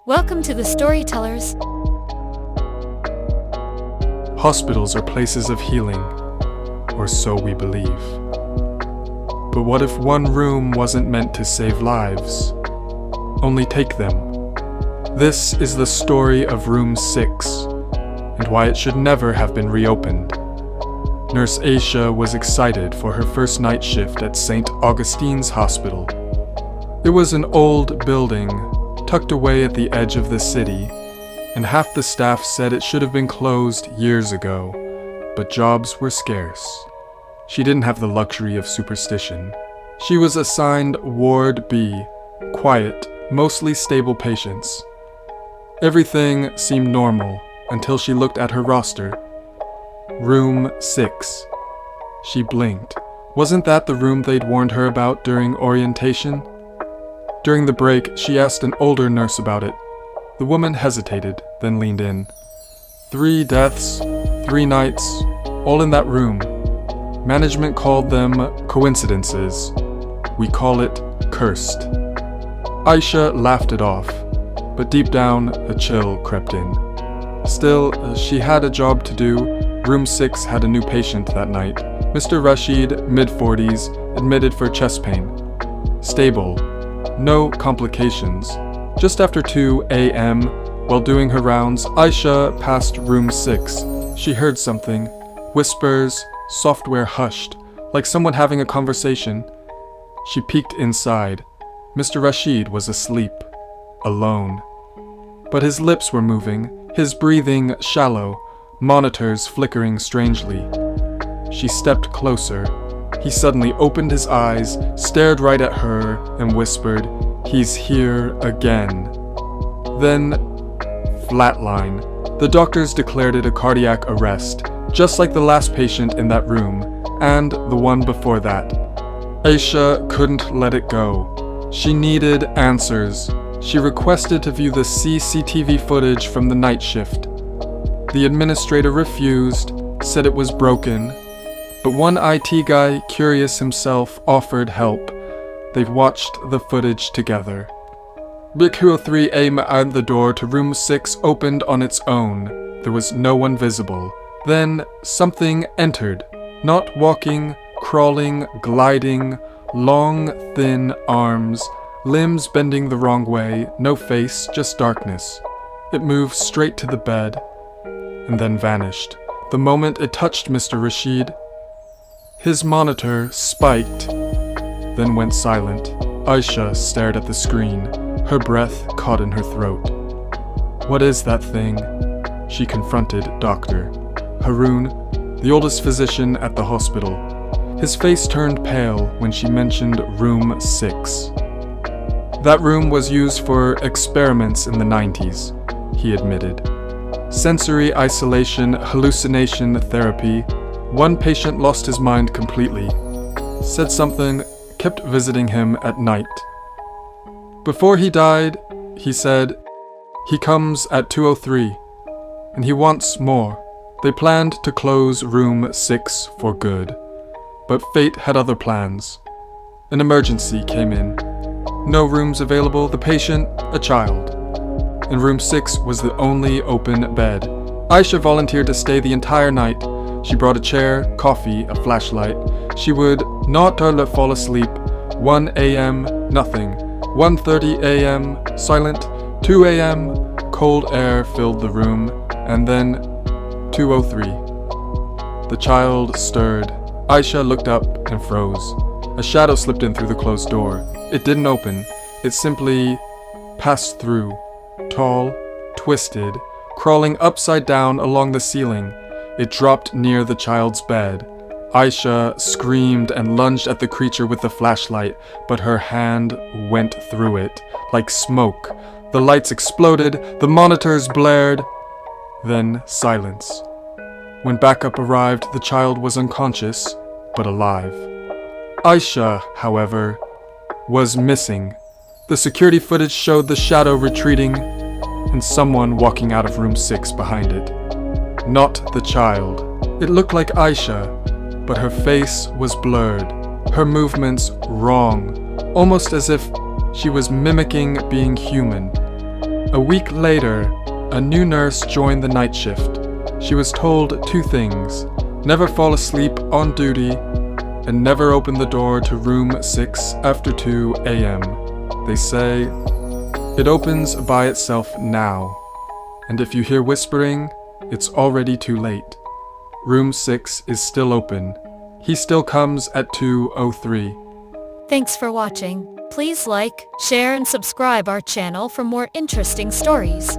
Welcome to the Storytellers. Hospitals are places of healing, or so we believe. But what if one room wasn't meant to save lives? Only take them. This is the story of Room 6, and why it should never have been reopened. Nurse Ayesha was excited for her first night shift at St. Augustine's Hospital. It was an old building, tucked away at the edge of the city, and half the staff said it should have been closed years ago, but jobs were scarce. She didn't have the luxury of superstition. She was assigned Ward B, quiet, mostly stable patients. Everything seemed normal until she looked at her roster. Room 6. She blinked. Wasn't that the room they'd warned her about during orientation? During the break, she asked an older nurse about it. The woman hesitated, then leaned in. 3 deaths, 3 nights, all in that room. Management called them coincidences. We call it cursed. Ayesha laughed it off, but deep down, a chill crept in. Still, she had a job to do. Room 6 had a new patient that night. Mr. Rashid, mid-40s, admitted for chest pain. Stable. No complications. Just after 2 a.m., while doing her rounds, Ayesha passed room 6. She heard something. Whispers, software hushed, like someone having a conversation. She peeked inside. Mr. Rashid was asleep, alone. But his lips were moving, his breathing shallow, monitors flickering strangely. She stepped closer. He suddenly opened his eyes, stared right at her, and whispered, "He's here again." Then, flatline. The doctors declared it a cardiac arrest, just like the last patient in that room, and the one before that. Ayesha couldn't let it go. She needed answers. She requested to view the CCTV footage from the night shift. The administrator refused, said it was broken, but one IT guy, curious himself, offered help. They've watched the footage together. BQ3 aim at the door to room 6 opened on its own. There was no one visible. Then something entered, not walking, crawling, gliding, long, thin arms, limbs bending the wrong way, no face, just darkness. It moved straight to the bed, and then vanished. The moment it touched Mr. Rashid, his monitor spiked, then went silent. Ayesha stared at the screen, her breath caught in her throat. "What is that thing?" She confronted Dr. Haroon, the oldest physician at the hospital. His face turned pale when she mentioned room 6. That room was used for experiments in the 90s, he admitted. Sensory isolation, hallucination therapy. One patient lost his mind completely. Said something, kept visiting him at night. Before he died, he said, he comes at 2:03, and he wants more. They planned to close room 6 for good, but fate had other plans. An emergency came in. No rooms available, the patient, a child. And room 6 was the only open bed. Ayesha volunteered to stay the entire night. She brought a chair, coffee, a flashlight. She would not fall asleep. 1 a.m., nothing. 1:30 a.m., silent. 2 a.m., cold air filled the room. And then 2:03. The child stirred. Ayesha looked up and froze. A shadow slipped in through the closed door. It didn't open. It simply passed through. Tall, twisted, crawling upside down along the ceiling. It dropped near the child's bed. Ayesha screamed and lunged at the creature with the flashlight, but her hand went through it, like smoke. The lights exploded, the monitors blared, then silence. When backup arrived, the child was unconscious, but alive. Ayesha, however, was missing. The security footage showed the shadow retreating, and someone walking out of room 6 behind it. Not the child. It looked like Ayesha, but her face was blurred, her movements wrong, almost as if she was mimicking being human. A week later, a new nurse joined the night shift. She was told 2 things: never fall asleep on duty, and never open the door to room 6 after 2 a.m. They say, it opens by itself now, and if you hear whispering, it's already too late. Room 6 is still open. He still comes at 2:03. Thanks for watching. Please like, share and subscribe our channel for more interesting stories.